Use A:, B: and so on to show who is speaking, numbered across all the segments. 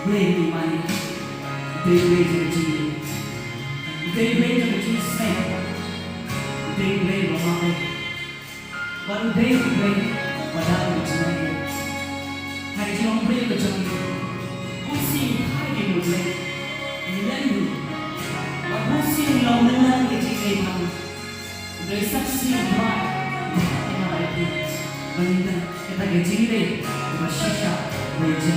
A: Blei đi mày, Blei cho chị, Blei cho chị xem, Blei mà mày, vẫn Blei và đang được chị này, hay chị ông Blei của chồng, cũng xin hai điều một lên, lên đủ, và cũng xin lòng lên lên để chị này thằng, đời sắc xin thoại, em nói đi, và nhìn đây, em ta cái chị đây, và xin chào, về chị.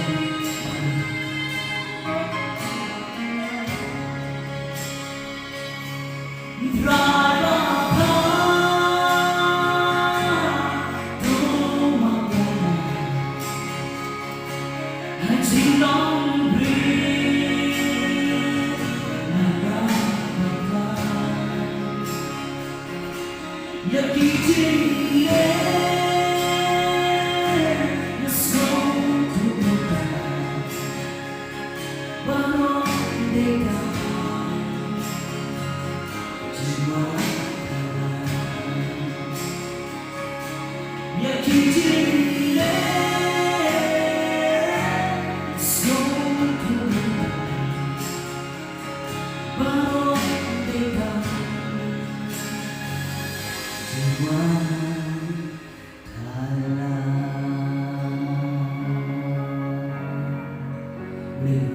B: Blei